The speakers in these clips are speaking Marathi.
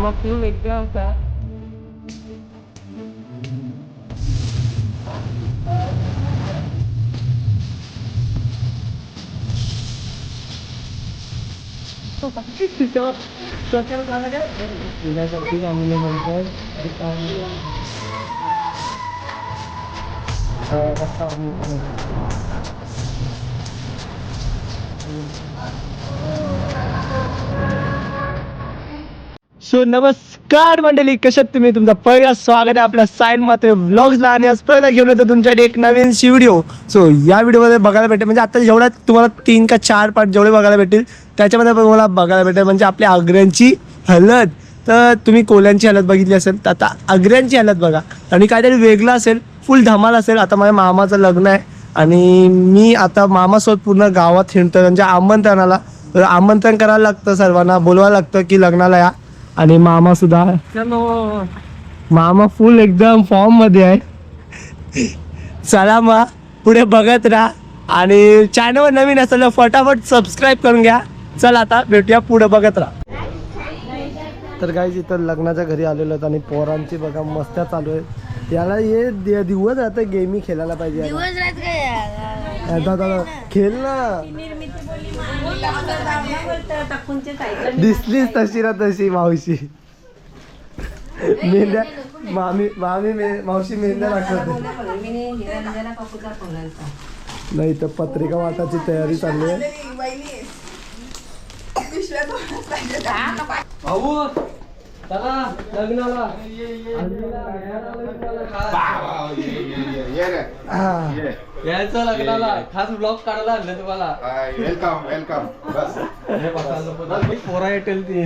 मामा फुल एकदम का सो नमस्कार मंडळी, कशात तुम्ही? तुमचं पहिला स्वागत आहे आपल्या सायन मात्र व्लॉग्सला. आणि आज पहिला घेऊन येतो तुमच्याकडे एक नवीन व्हिडिओ. सो या व्हिडिओमध्ये बघायला भेटेल म्हणजे आता जेवढा तुम्हाला 3 का 4 पार्ट जेवढे बघायला भेटेल त्याच्यामध्ये पण मला बघायला भेटेल म्हणजे आपल्या आग्र्यांची हळद. तर तुम्ही कोल्यांची हळद बघितली असेल तर आता आग्र्यांची हळद बघा आणि काहीतरी वेगळं असेल, फुल धमाल असेल. आता माझ्या मामाचं लग्न आहे आणि मी आता मामासोबत पूर्ण गावात हिंडतो त्यांच्या आमंत्रणाला. तर आमंत्रण करायला लागतं, सर्वांना बोलवायला लागतं की लग्नाला या. आणि मामा सुद्धा, मामा फुल एकदम फॉर्म मध्ये आहे. चला मग पुढे बघत राहा आणि चॅनलवर नवीन असेल फटाफट सबस्क्राईब करून घ्या. चला आता भेटूया पुढे बघत राहा. तर गाईज इथं लग्नाच्या घरी आलेलो आहेत आणि पोरांची बघा मस्त्या चालू आहे. याला हे दिवस राहतं गेमी खेळायला पाहिजे. खेळ ना, दिसलीच तशी ना तशी मावशी. मेंढ्या मावशी मेंढ्या दाखवते. नाही तर पत्रिका वाटाची तयारी चालली आहे. लग्नाला यायचं, लग्नाला खास ब्लॉग काढायला आणलं तुम्हाला. Welcome welcome. पोरा येटेल ती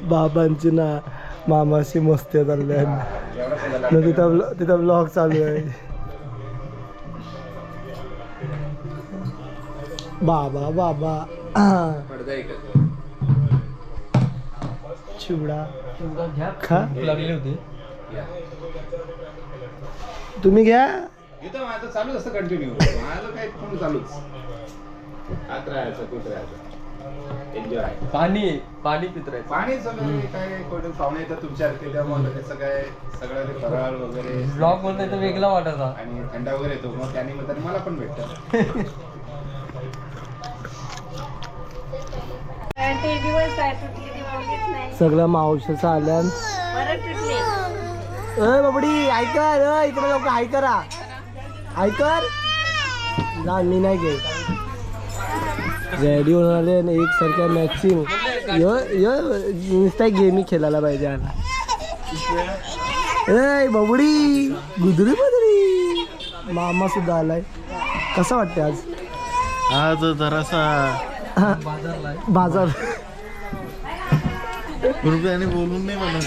बाबांची ना मामाशी मस्ती चालल्या तिथं ब्लॉग चालू आहे. बाबा बाबा चिवडा खा लागले होते. तुम्ही घ्या. इथं माझं चालूच असतं कंटिन्यू. माझं काय फोन चालूच. आत राहायचं, पित राहायचं. एन्जॉय. पाणी पित राहायचं. पाणी सगळं काय कोणी पाहुणे येतात तुमच्यासारखे, त्यामुळे त्याचं काय सगळं ते फराळ वगैरे ब्लॉग मध्ये तर वेगळा वाटायचा आणि थंडा वगैरे येतो. मग त्या निमित्ताने मला पण भेटतं. सगळं मावशीचं आल्यान. अय बाबडी ऐकर, इकडे लोक ऐकरा, ऐकर ना. मी नाही घे रेडी होऊन आले आणि एक सारख्या मॅचिंग. नुसता गेमी खेळायला पाहिजे. ए बाबडी गुदरी बदरी. मामा सुद्धा आलाय. कसं वाटतं आज? आज जरासा बाजार रुपयाने बोलून नाही म्हणत.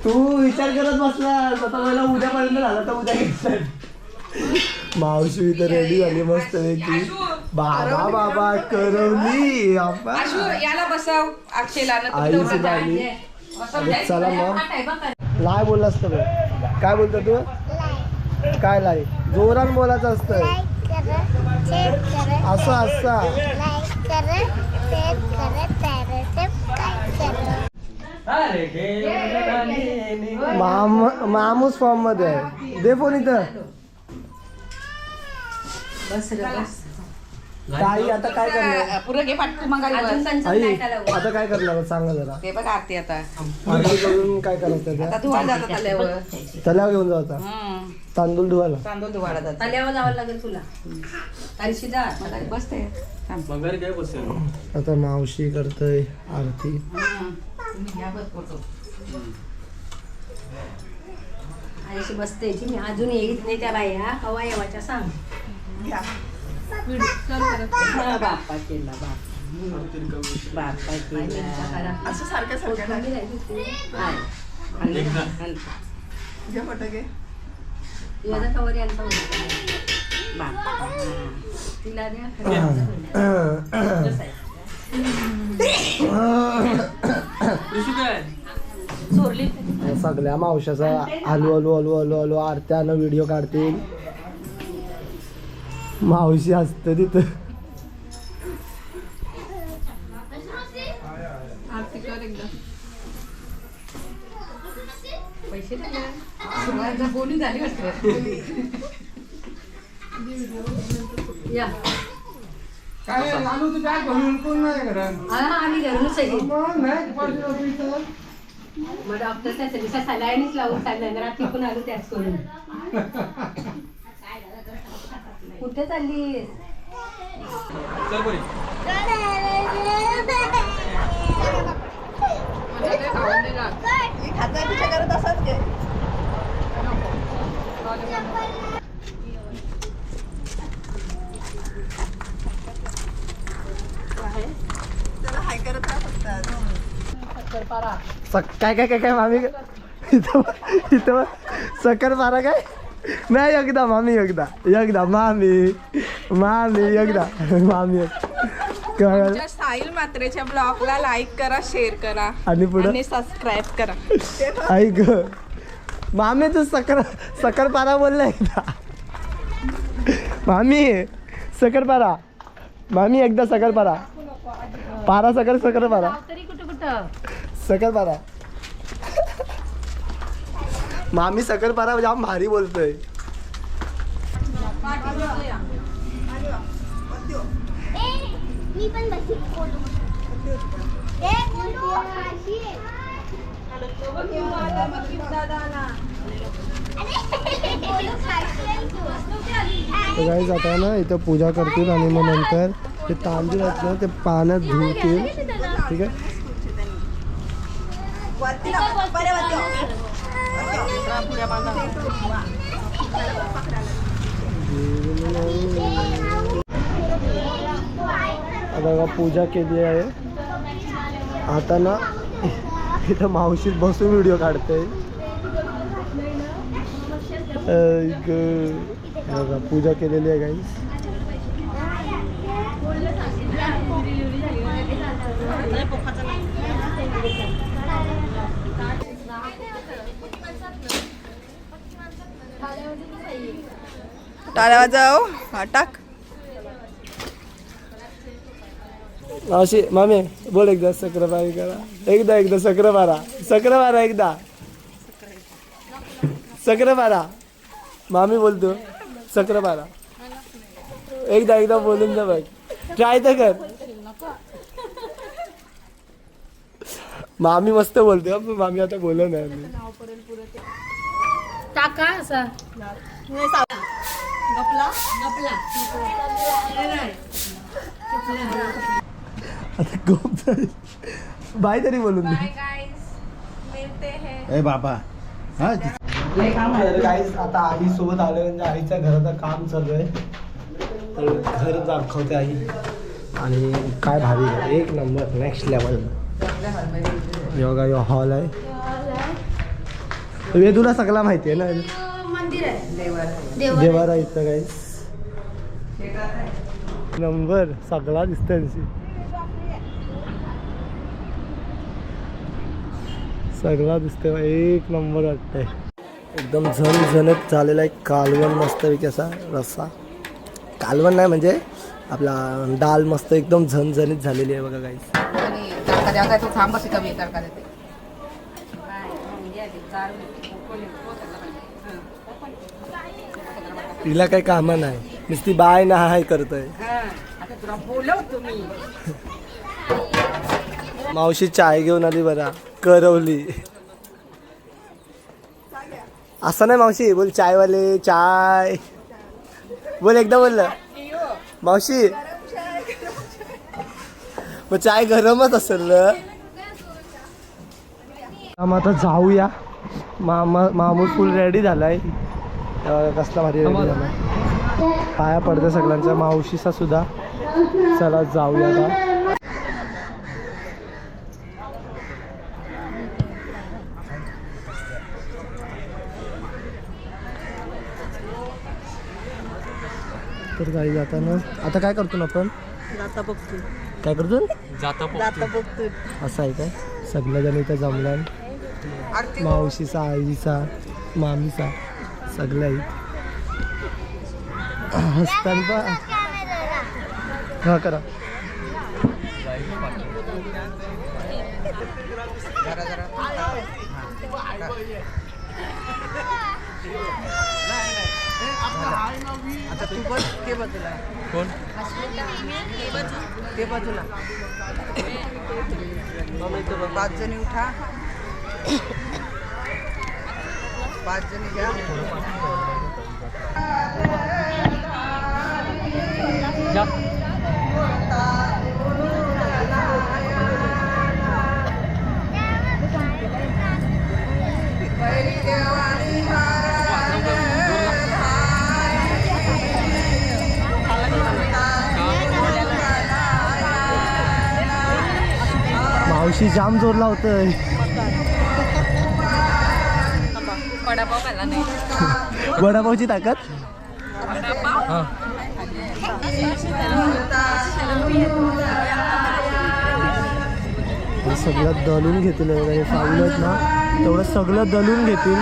तू विचार करत बसला आता मला उद्यापर्यंत झाला तर उद्या घेतलं. मावशी इथं रेडी झाली मस्त पैकी. बाबा बाबा करवली याला बसव. आई सुद्धा आली. चला मग लाय बोलला असतं बघ. काय बोलतो तू? काय लाय जोरान बोलायचं असतं. असं असं मामूस फॉर्म मध्ये आहे. दे फोन इथं. ताई आता काय करणार? पुरं घे पाठ मग आई आता काय करणार सांगा जरा. ते बघ आरती आता आरती करून काय करायचं? आता धुवायला जातात तल्यावर. तल्यावर घेऊन जाता तांदूळ धुवायला. तांदूळ धुवायला जातात. तल्यावर जावं लागेल तुला. मला बसते. आता मावशी करतोय आरती. आईशी बसते मी अजून येत नाही त्या बाया कवा येवाच्या सांग. बाप्पा केला बाप्पा केला असं सारख्या सारख्या कवर यांचा बाप्पा तिला द्या. सगळ्या मावशाचा हलू हलू हलू हलू हलू आरत्यानं व्हिडिओ काढतील. मावशी असते तिथं. परत एकदा पैसे द्या बोलून झाली वाटतं या काय लालू तू काय घेऊन कोण नाही घरात आम्ही घरूनच आहे मग नाही पडली होती इथं. मग डॉक्टर त्याच्या सलाईनच लावून सांगितलं रात्री पण आलो त्याच करून कुठे चालली काय काय काय काय मामी इथं इथं सकर मारा काय नाही एकदा मामी एकदा मामी एकदा मामी आमच्या साहिल मात्रेच्या ब्लॉगला लाईक करा, शेअर करा आणि पुढे आणि सबस्क्राईब करा. ऐक मामी तू सकर पारा बोलला एकदा मामी सकरपारा मामी एकदा सकरपारा पारा सकरपारा तरी कुठं सकरपारा मामी सकरपारा जाम भारी बोलतोय मी पण बसी गाईज आता ना इथं पूजा करतील आणि मग नंतर ते तांदूळ आहेत ना ते पाण्यात धुवतील ठीक आहे आता बघा पूजा केली आहे आता ना इथं मावशीत बसून व्हिडिओ काढते बघा पूजा केलेली आहे गाईस टाळ्या वाजव. हा, टाक. मावशी मामी बोल एकदा सक्राबारी करा एकदा सक्राबारा एकदा सक्राबारा मामी बोलतो सक्राबारा एकदा बोलून जा बघ ट्राय तर कर मामी मस्त बोलते पण मामी आता बोलव नाही टाका असा आता खूप बाय तरी बोलून दे ए बाबा हा गाईज आता आई सोबत आलोय म्हणजे आईच्या घराचं काम चालू आहे तर घर दाखवते आई आणि काय भारी आहे एक नंबर नेक्स्ट लेवल योगा यो हॉल आहे वेदूला सगळा माहिती आहे ना मंदिर आहे देवारा इथं गाईज नंबर सगळा दिसतोय सगळा दिसतोय एक नंबर वाटतंय एकदम झणझणत झालेला आहे कालवण मस्तपैकी असा रस्सा कालवण नाही म्हणजे आपला डाल मस्त एकदम झणझणीत झालेली आहे बघा गाईस आणि तडका द्या काय तो थांब बसी कमी तडका देते तिला काही कामं नाही नुसती बाय ना हाय करतोय आता तुला बोलव तुम्ही मावशी चाय घेऊन आली बरा करवली असं नाही मावशी बोल चायवाले चाय बोल एकदा बोललं मावशी मग चाय गरमच असेल ना आता जाऊया मामू फुल रेडी झालाय कसला भारी रेडी झाला पाया पडते सगळ्यांच्या मावशीचा सुद्धा चला जाऊया का तर काही जाताना आता काय करतो ना आपण जाता बघतो. काय करतो जाता बघतो. असं आहे काय सगळेजण इथं जमलाय मावशीचा आईचा मामीचा सगळ्या हसताना हा करा आता तू बस ते बाजूला. कोण ते बाजूला. 5 जणी उठा. 5 जणी घ्या. मावशी जाम जोर लावतोय. वडापाव खाल्ला नाही. वडापावची ताकद. सगळं दलून घेतील सांगत ना तेवढं सगळं दलून घेतील.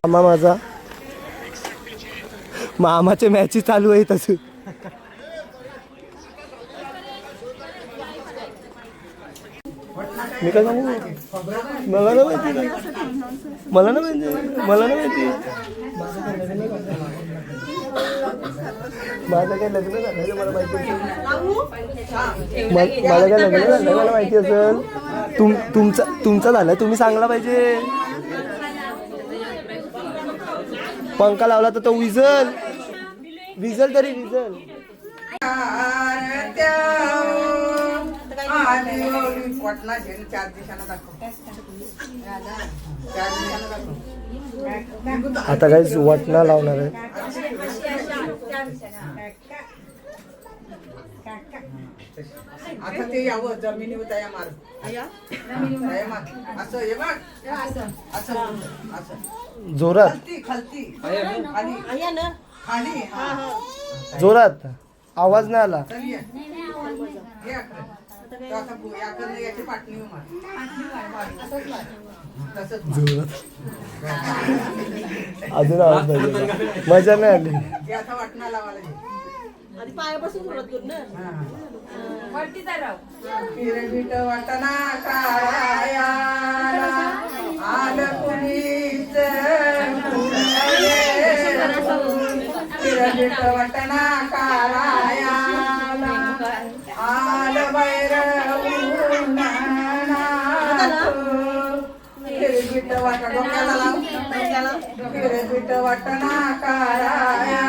मामा माझा मामाच्या मॅची चालू आहे तसं. मी काय सांगू मला ना माहिती मला ना माहिती मला ना माहिती माझं काय लग्न झालं मला माहिती असेल. माझं काय लग्न झालं मला माहिती असेल. तुमचं झालं तुम्ही सांगला पाहिजे. पंखा लावला तर तो विजल तरी विजल. पटना 4 दिवसांना दाखव. 4 दिवसांना दाखव. आता काही वाटणा लावणार आहे. आता ते यावं जमिनीवर तया मार. तया मार. असं हे बघ. असं असं जोरात खालती खाली खाली. जोरात आवाज नाही आला. चल ये. ये अकरा. तो आता याकडनं याची पाटणी मार. असंच मार. तसंच जोरात अजून आवाज नाही. मजा नाही आली. हे आता वाटणा लावायला घे. पिरमिट वाटणा काळाया आलं कुणीच पिरमिट वाटणा काळाया आलं भैरव पिरमिट वाटणा डोक्याला लाव. पिरमिट वाटणा काळाया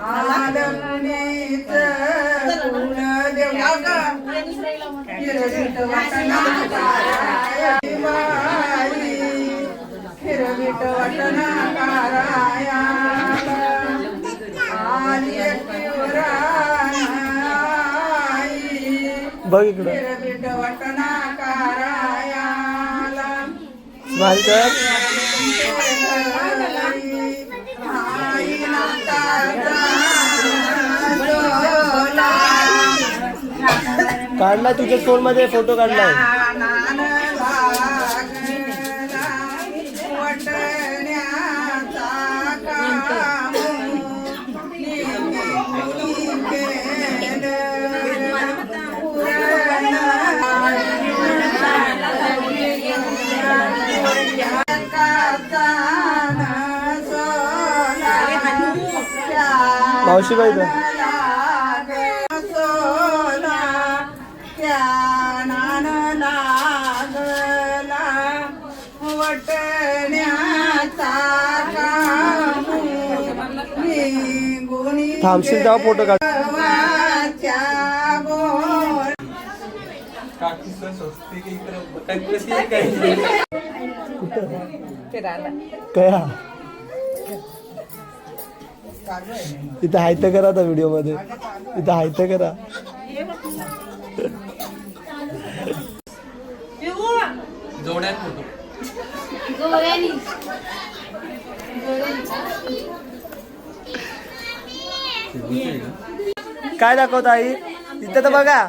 आलमुनीच कुलदेव हिरवीट वाटणा काराया बाई हिरवीट वाटणा काराया आली पिवराई बघ इकडं हिरवीट वाटणा काराया काढला तुझ्या फोन मध्ये फोटो काढलाय. मावशी बाई थांबशील तेव्हा फोटो काढ. कया इथं हायत करा आता व्हिडिओ मध्ये. इथं हायत करा. गोव्यानी काय दाखवता आई तिथे तर बघा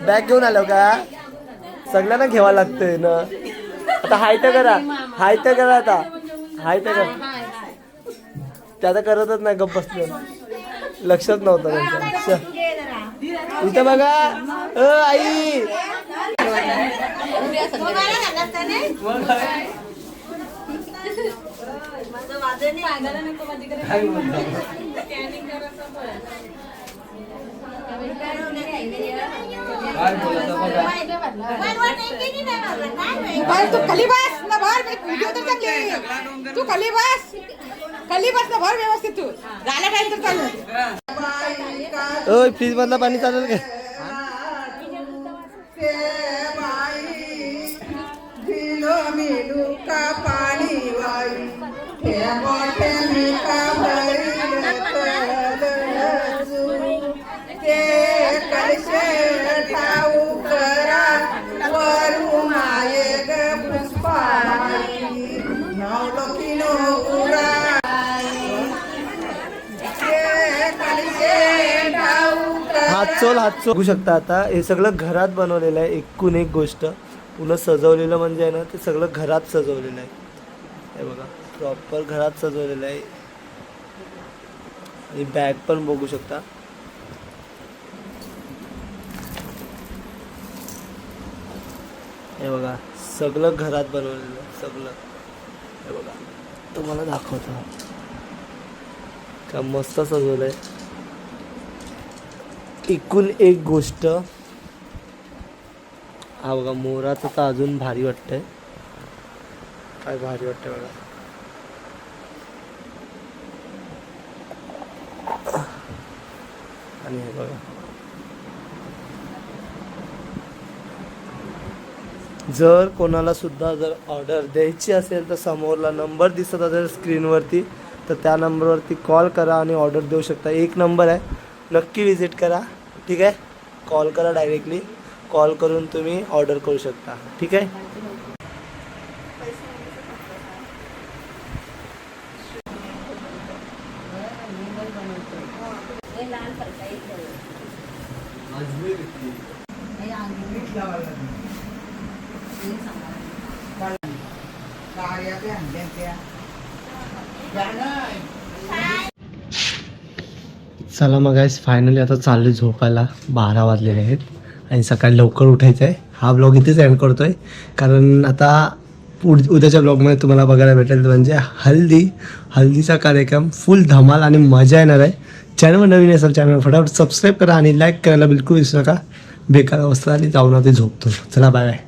बॅग घेऊन आलो का सगळ्यांना घ्यावं लागतंय ना आता हाय तर करा आता हाय तर करा ते आता करतच नाही गप्प बसले लक्षात नव्हतं त्यांचं इथं बघा आई तू खाली बस ना भर व्हिडिओ तर चांगली तू खाली बस ना भर व्यवस्थित तू झाला टाइम तर चालू फ्रीज मधलं पाणी चालेल काय मिलू का पाणी वाई मोठे मी का ते कलशे ठाऊ करा वरू माये ग पुष्पाई नवलखीनो उरा ते कलशे ठाऊ हात बघू शकता आता हे सगळं घरात बनवलेलं आहे एकूण एक गोष्ट पुन्हा सजवलेलं म्हणजे आहे ना ते सगळं घरात सजवलेलं आहे हे बघा प्रॉपर घरात सजवलेलं आहे आणि बॅग पण बघू शकता हे बघा सगळं घरात बनवलेलं आहे सगळं हे बघा तुम्हाला दाखवतो का मस्त सजवलं आहे एकूण एक गोष्ट हा बघा मोराचं तर अजून भारी वाटतंय काय भारी वाटतंय बघा आणि हे बघा जर कोणाला सुद्धा जर ऑर्डर द्यायची असेल तर समोरला नंबर दिसत असेल स्क्रीनवरती तर त्या नंबरवरती कॉल करा आणि ऑर्डर देऊ शकता एक नंबर आहे नक्की विजिट करा ठीक आहे कॉल करा डायरेक्टली कॉल करून तुम्ही ऑर्डर करू शकता ठीक आहे चला मग गाईस फायनली आता चालले झोपायला 12 वाजलेले आहेत आणि सकाळी लवकर उठायचं आहे हा ब्लॉग इथेच एंड करतोय कारण आता उद्याच्या ब्लॉगमध्ये तुम्हाला बघायला भेटेल म्हणजे हल्दीचा कार्यक्रम फुल धमाल आणि मजा येणार आहे चॅनलवर नवीन असेल चॅनल फटाफट सबस्क्राईब करा आणि लाईक करायला बिलकुल विसरू नका बेकार अवस्था आणि जाऊन ते झोपतो चला बाय बाय